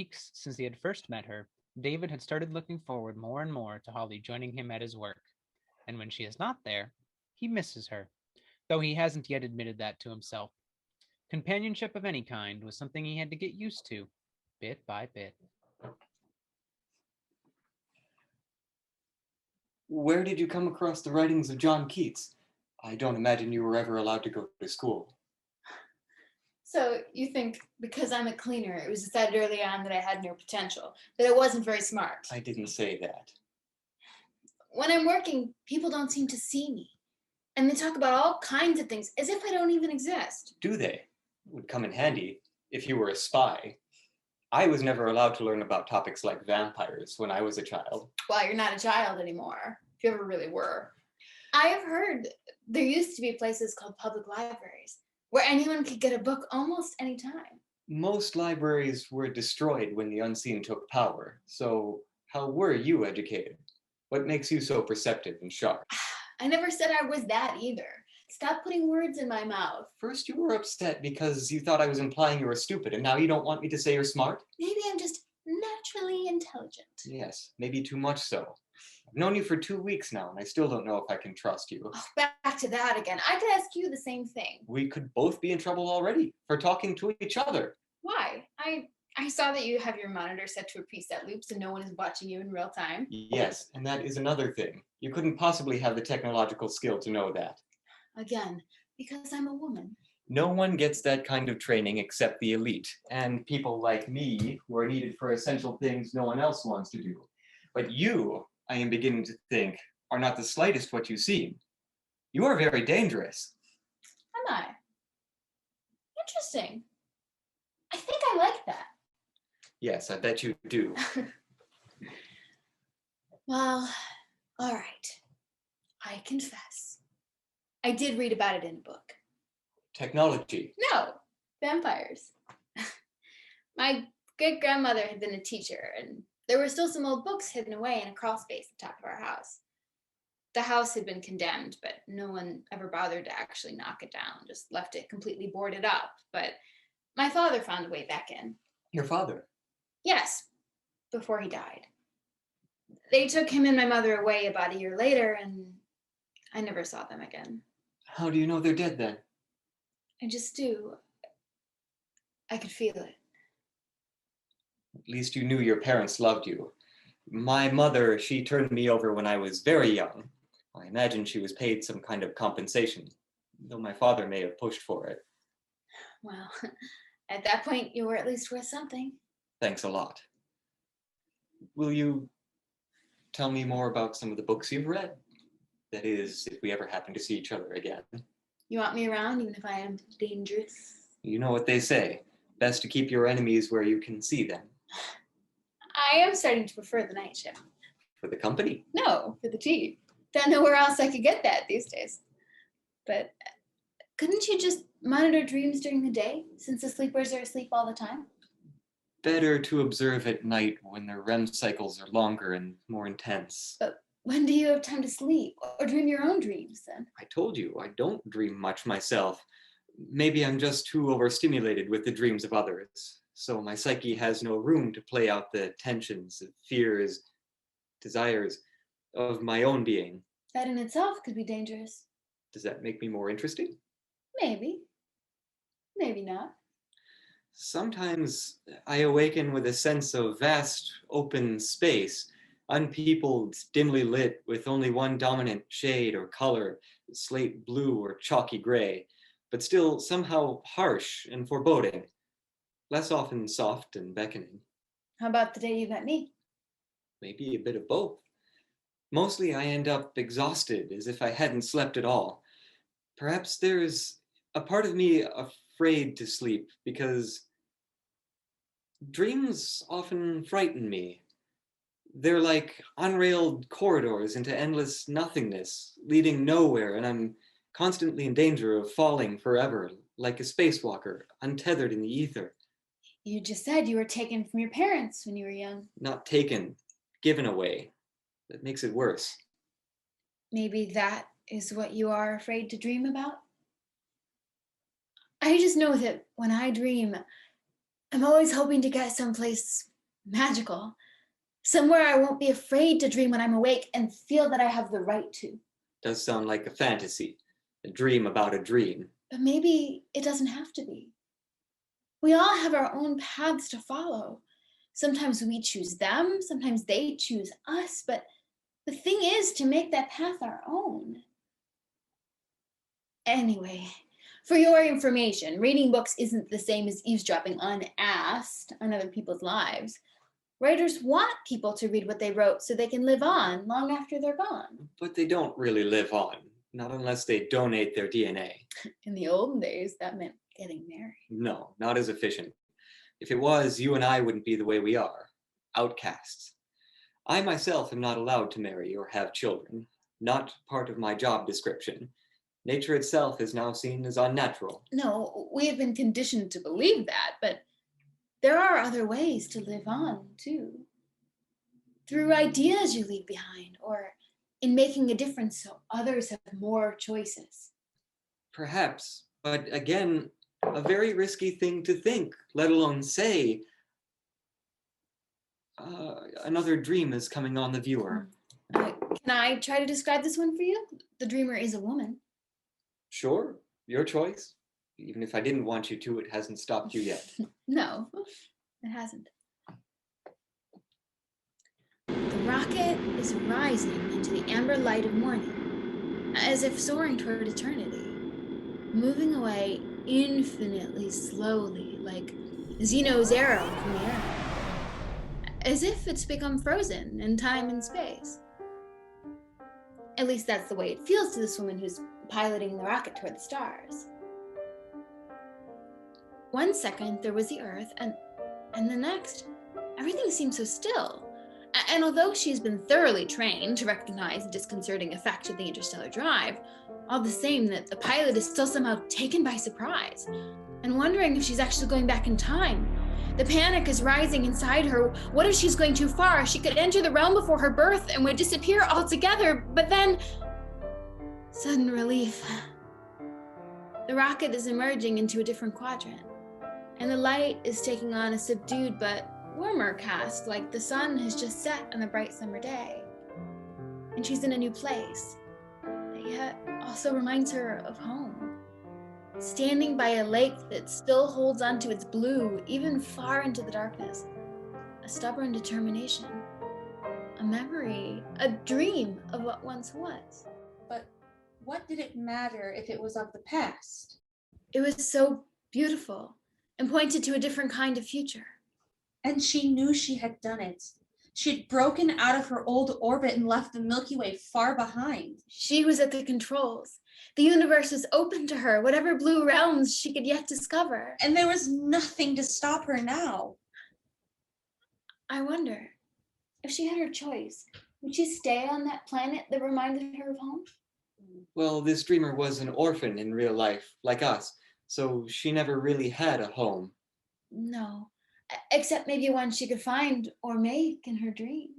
weeks since he had first met her, David had started looking forward more and more to Holly joining him at his work. And when she is not there, he misses her, though he hasn't yet admitted that to himself. Companionship of any kind was something he had to get used to, bit by bit. Where did you come across the writings of John Keats? I don't imagine you were ever allowed to go to school. So you think because I'm a cleaner, it was decided early on that I had no potential, that I wasn't very smart. I didn't say that. When I'm working, people don't seem to see me. And they talk about all kinds of things as if I don't even exist. Do they? It would come in handy if you were a spy. I was never allowed to learn about topics like vampires when I was a child. Well, you're not a child anymore, if you ever really were. I have heard there used to be places called public libraries where anyone could get a book almost any time. Most libraries were destroyed when the unseen took power. So how were you educated? What makes you so perceptive and sharp? I never said I was that either. Stop putting words in my mouth. First you were upset because you thought I was implying you were stupid, and now you don't want me to say you're smart? Maybe I'm just naturally intelligent. Yes, maybe too much so. I've known you for 2 weeks now, and I still don't know if I can trust you. Oh, back to that again. I could ask you the same thing. We could both be in trouble already for talking to each other. Why? I saw that you have your monitor set to a preset loop so no one is watching you in real time. Yes, and that is another thing. You couldn't possibly have the technological skill to know that. Again, because I'm a woman. No one gets that kind of training except the elite, and people like me who are needed for essential things no one else wants to do. But you, I am beginning to think, are not the slightest what you seem. You are very dangerous. Am I? Interesting. I think I like that. Yes, I bet you do. Well, all right. I confess. I did read about it in a book. Technology. No, vampires. My great-grandmother had been a teacher, and there were still some old books hidden away in a crawl space at the top of our house. The house had been condemned, but no one ever bothered to actually knock it down, just left it completely boarded up. But my father found a way back in. Your father? Yes, before he died. They took him and my mother away about a year later, and I never saw them again. How do you know they're dead then? I just do. I could feel it. At least you knew your parents loved you. My mother, she turned me over when I was very young. I imagine she was paid some kind of compensation, though my father may have pushed for it. Well, at that point, you were at least worth something. Thanks a lot. Will you tell me more about some of the books you've read? That is, if we ever happen to see each other again. You want me around, even if I am dangerous? You know what they say. Best to keep your enemies where you can see them. I am starting to prefer the night shift. For the company? No, for the tea. Don't know where else I could get that these days. But couldn't you just monitor dreams during the day, since the sleepers are asleep all the time? Better to observe at night when their REM cycles are longer and more intense. But when do you have time to sleep or dream your own dreams then? I told you, I don't dream much myself. Maybe I'm just too overstimulated with the dreams of others, so my psyche has no room to play out the tensions, fears, desires of my own being. That in itself could be dangerous. Does that make me more interesting? Maybe. Maybe not. Sometimes I awaken with a sense of vast open space, unpeopled, dimly lit, with only one dominant shade or color, slate blue or chalky gray, but still somehow harsh and foreboding, less often soft and beckoning. How about the day you met me? Maybe a bit of both. Mostly I end up exhausted, as if I hadn't slept at all. Perhaps there's a part of me afraid to sleep, because dreams often frighten me. They're like unrailed corridors into endless nothingness, leading nowhere, and I'm constantly in danger of falling forever, like a spacewalker, untethered in the ether. You just said you were taken from your parents when you were young. Not taken, given away. That makes it worse. Maybe that is what you are afraid to dream about? I just know that when I dream, I'm always hoping to get someplace magical. Somewhere I won't be afraid to dream when I'm awake and feel that I have the right to. Does sound like a fantasy, a dream about a dream. But maybe it doesn't have to be. We all have our own paths to follow. Sometimes we choose them, sometimes they choose us, but the thing is to make that path our own. Anyway, for your information, reading books isn't the same as eavesdropping unasked on other people's lives. Writers want people to read what they wrote so they can live on long after they're gone. But they don't really live on, not unless they donate their DNA. In the olden days, that meant getting married. No, not as efficient. If it was, you and I wouldn't be the way we are, outcasts. I myself am not allowed to marry or have children, not part of my job description. Nature itself is now seen as unnatural. No, we have been conditioned to believe that, but there are other ways to live on, too. Through ideas you leave behind, or in making a difference so others have more choices. Perhaps, but again, a very risky thing to think, let alone say. Another dream is coming on the viewer. Can I try to describe this one for you? The dreamer is a woman. Sure, your choice. Even if I didn't want you to, it hasn't stopped you yet. No, it hasn't. The rocket is rising into the amber light of morning, as if soaring toward eternity, moving away infinitely slowly, like Zeno's arrow from the earth, as if it's become frozen in time and space. At least that's the way it feels to this woman who's piloting the rocket toward the stars. 1 second there was the earth, and the next, everything seemed so still. And although she's been thoroughly trained to recognize the disconcerting effect of the interstellar drive, all the same that the pilot is still somehow taken by surprise and wondering if she's actually going back in time. The panic is rising inside her. What if she's going too far? She could enter the realm before her birth and would disappear altogether. But then, sudden relief. The rocket is emerging into a different quadrant, and the light is taking on a subdued but warmer cast, like the sun has just set on a bright summer day. And she's in a new place, that yet also reminds her of home. Standing by a lake that still holds onto its blue, even far into the darkness. A stubborn determination. A memory, a dream of what once was. But what did it matter if it was of the past? It was so beautiful and pointed to a different kind of future. And she knew she had done it. She had broken out of her old orbit and left the Milky Way far behind. She was at the controls. The universe was open to her, whatever blue realms she could yet discover. And there was nothing to stop her now. I wonder, if she had her choice, would she stay on that planet that reminded her of home? Well, this dreamer was an orphan in real life, like us, so she never really had a home. No, except maybe one she could find or make in her dream.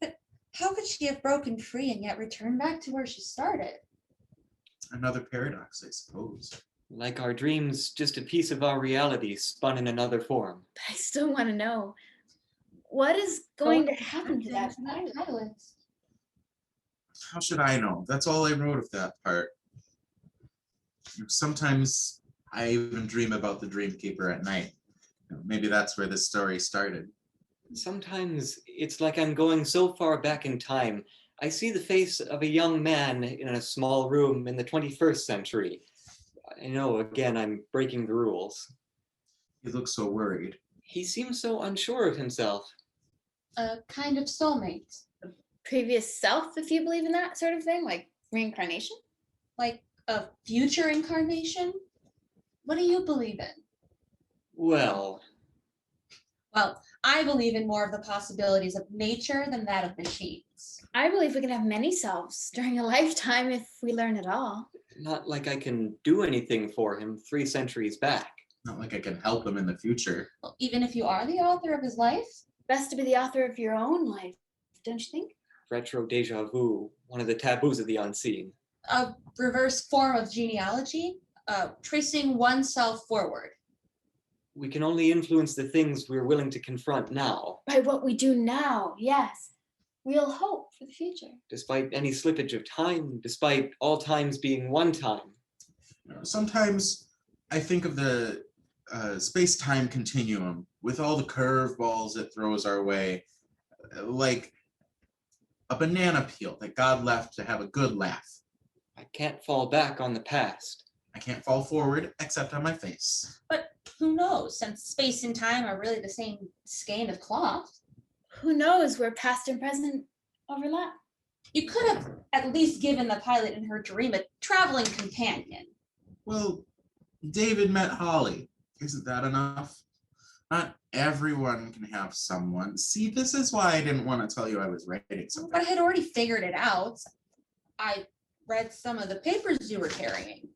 But how could she have broken free and yet return back to where she started? Another paradox, I suppose. Like our dreams, just a piece of our reality spun in another form. But I still want to know, what is going to happen to that pilot? How should I know? That's all I wrote of that part. Sometimes I even dream about the Dreamkeeper at night. Maybe that's where this story started. Sometimes it's like I'm going so far back in time, I see the face of a young man in a small room in the 21st century. I know, again, I'm breaking the rules. He looks so worried. He seems so unsure of himself. A kind of soulmate. Previous self, if you believe in that sort of thing, like reincarnation? Like a future incarnation? What do you believe in? Well, I believe in more of the possibilities of nature than that of machines. I believe we can have many selves during a lifetime if we learn it all. not like I can do anything for him 3 centuries back. Not like I can help him in the future. Well, even if you are the author of his life? Best to be the author of your own life, don't you think? Retro deja vu, one of the taboos of the unseen. A reverse form of genealogy, tracing oneself forward. we can only influence the things we're willing to confront now. By what we do now, yes. Real hope for the future. Despite any slippage of time, despite all times being one time. Sometimes I think of the space-time continuum with all the curveballs it throws our way, like a banana peel that God left to have a good laugh. I can't fall back on the past. I can't fall forward except on my face. But who knows, since space and time are really the same skein of cloth. Who knows where past and present overlap? You could have at least given the pilot in her dream a traveling companion. Well, David met Holly. Isn't that enough? Not everyone can have someone. See, this is why I didn't want to tell you I was writing something. But I had already figured it out. I read some of the papers you were carrying.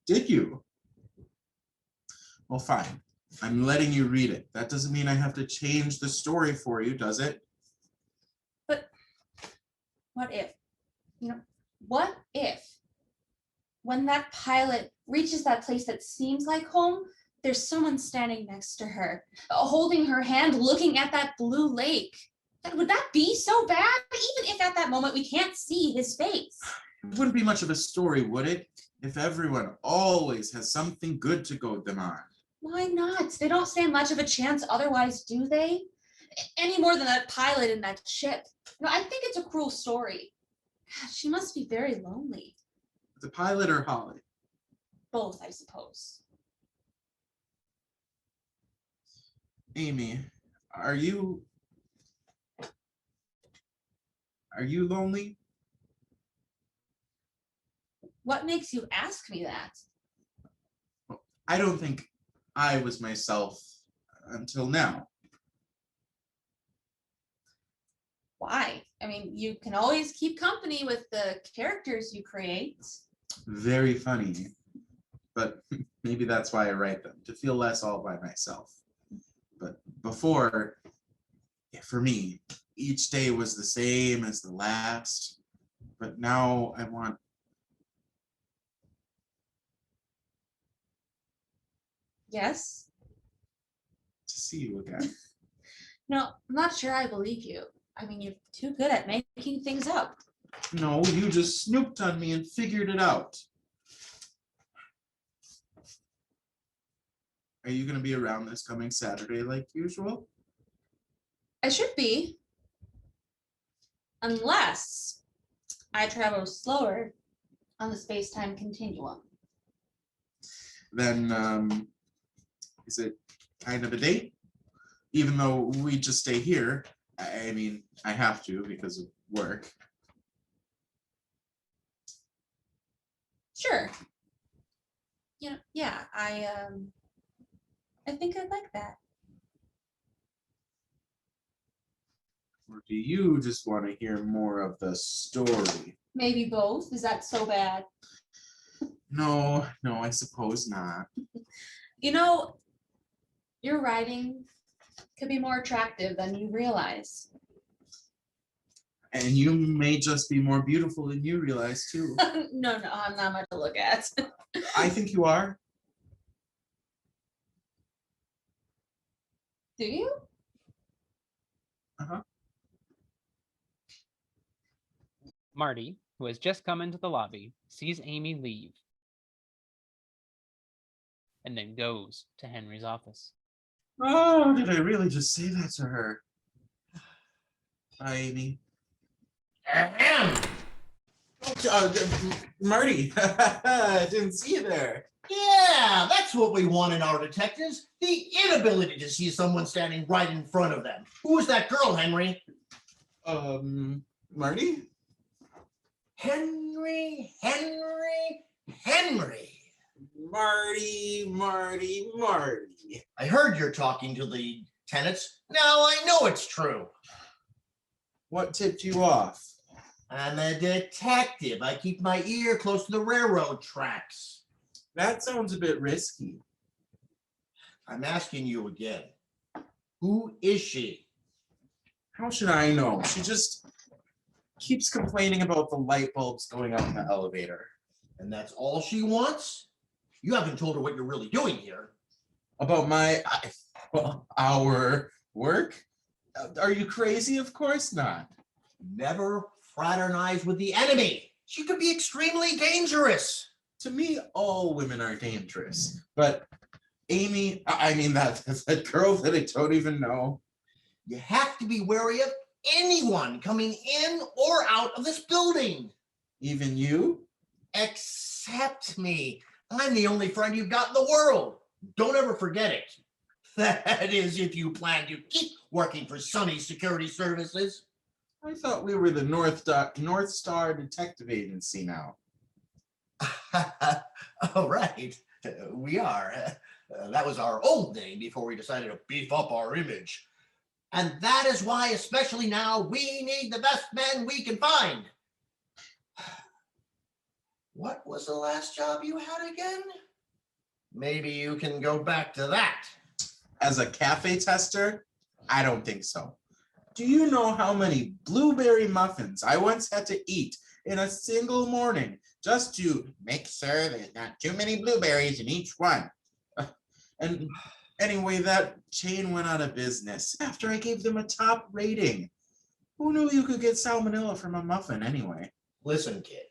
Did you? Well, fine. I'm letting you read it. That doesn't mean I have to change the story for you, does it? But what if, what if when that pilot reaches that place that seems like home, there's someone standing next to her, holding her hand, looking at that blue lake? Would that be so bad? Even if at that moment we can't see his face. It wouldn't be much of a story, would it? If everyone always has something good to go them on. Why not? They don't stand much of a chance otherwise, do they? Any more than that pilot in that ship. No, I think it's a cruel story. She must be very lonely. The pilot or Holly? Both, I suppose. Amy, are you lonely? What makes you ask me that? I don't think I was myself until now. Why? I mean, you can always keep company with the characters you create. Very funny. But maybe that's why I write them, to feel less all by myself. But before, for me, each day was the same as the last. But now I want Yes? to see you again. No, I'm not sure I believe you. I mean, you're too good at making things up. No, you just snooped on me and figured it out. Are you going to be around this coming Saturday like usual? I should be. Unless I travel slower on the space-time continuum. Then, is it kind of a date? Even though we just stay here, I mean, I have to because of work. Sure. Yeah, I think I'd like that. Or do you just want to hear more of the story? Maybe both. Is that so bad? No, I suppose not. Your writing could be more attractive than you realize. And you may just be more beautiful than you realize, too. No, I'm not much to look at. I think you are. Do you? Uh-huh. Marty, who has just come into the lobby, sees Amy leave and then goes to Henry's office. Oh, did I really just say that to her? Bye, Amy. Marty, I didn't see you there. Yeah, that's what we want in our detectives. The inability to see someone standing right in front of them. Who was that girl, Henry? Marty? Henry. Marty. I heard you're talking to the tenants. Now I know it's true. What tipped you off? I'm a detective. I keep my ear close to the railroad tracks. That sounds a bit risky. I'm asking you again. Who is she? How should I know? She just keeps complaining about the light bulbs going out in the elevator. And that's all she wants? You haven't told her what you're really doing here. About our work? Are you crazy? Of course not. Never fraternize with the enemy. She could be extremely dangerous. To me, all women are dangerous. But Amy, I mean that girl that I don't even know. You have to be wary of anyone coming in or out of this building. Even you? Except me. I'm the only friend you've got in the world. Don't ever forget it. That is, if you plan to keep working for Sunny Security Services. I thought we were the North Star Detective Agency now. All right, we are. That was our old name before we decided to beef up our image. And that is why, especially now, we need the best men we can find. What was the last job you had again? Maybe you can go back to that. As a cafe tester? I don't think so. Do you know how many blueberry muffins I once had to eat in a single morning just to make sure there's not too many blueberries in each one? And anyway, that chain went out of business after I gave them a top rating. Who knew you could get salmonella from a muffin anyway? Listen, kid,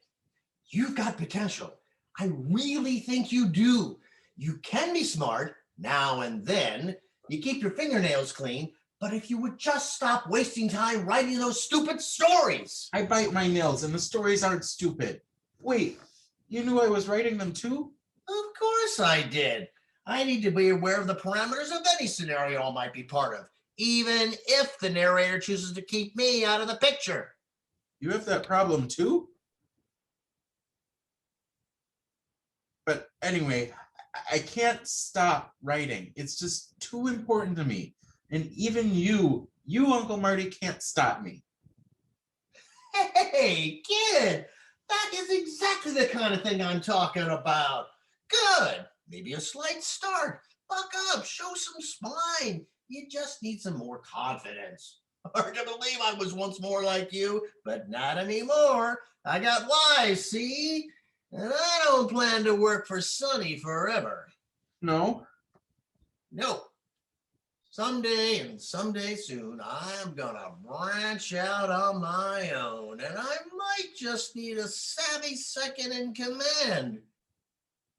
you've got potential. I really think you do. You can be smart now and then. You keep your fingernails clean, but if you would just stop wasting time writing those stupid stories. I bite my nails and the stories aren't stupid. Wait, you knew I was writing them too? Of course I did. I need to be aware of the parameters of any scenario I might be part of, even if the narrator chooses to keep me out of the picture. You have that problem too? But anyway, I can't stop writing. It's just too important to me. And even you, Uncle Marty, can't stop me. Hey, kid, that is exactly the kind of thing I'm talking about. Good. Maybe a slight start. Buck up, show some spine. You just need some more confidence. Hard to believe I was once more like you, but not anymore. I got wise, see? And I don't plan to work for Sunny forever. No? No. Someday and someday soon, I'm gonna branch out on my own, and I might just need a savvy second in command.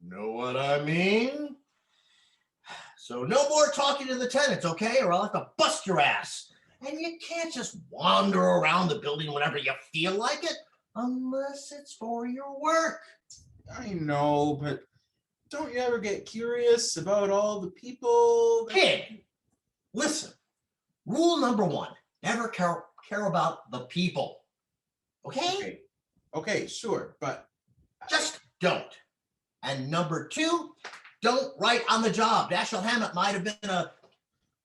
Know what I mean? So no more talking to the tenants, okay? Or I'll have to bust your ass. And you can't just wander around the building whenever you feel like it, unless it's for your work. I know, but don't you ever get curious about all the people? Kid, listen. Rule number one, never care about the people. Okay? Okay, sure, but Just don't. And number two, don't write on the job. Dashiell Hammett might have been a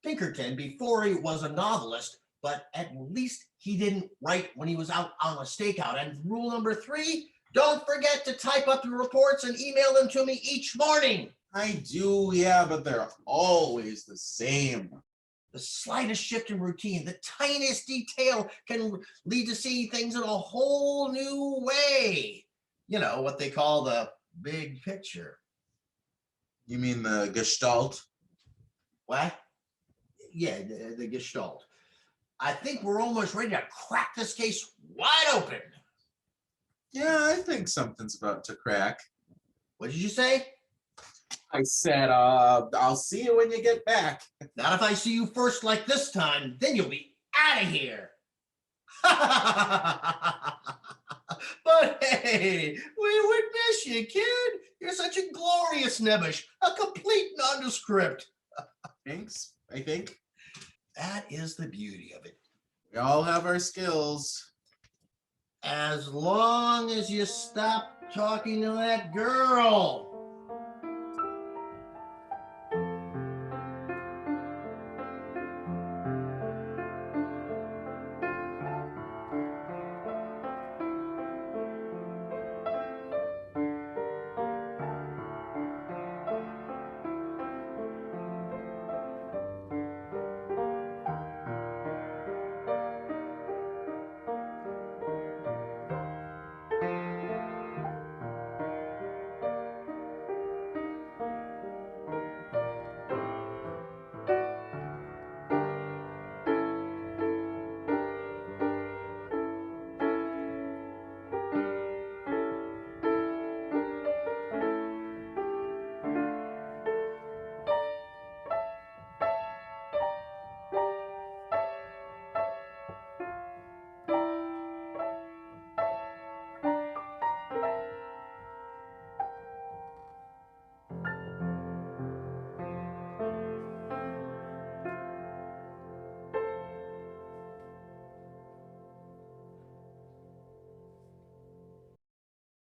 Pinkerton before he was a novelist, but at least he didn't write when he was out on a stakeout. And rule number three, don't forget to type up your reports and email them to me each morning. I do, yeah, but they're always the same. The slightest shift in routine, the tiniest detail can lead to seeing things in a whole new way. You know, what they call the big picture. You mean the Gestalt? What? Yeah, the Gestalt. I think we're almost ready to crack this case wide open. Yeah, I think something's about to crack. What did you say? I said, I'll see you when you get back. Not if I see you first like this time, then you'll be out of here. But hey, we would miss you, kid. You're such a glorious nebbish, a complete nondescript. Thanks, I think. That is the beauty of it. We all have our skills. As long as you stop talking to that girl.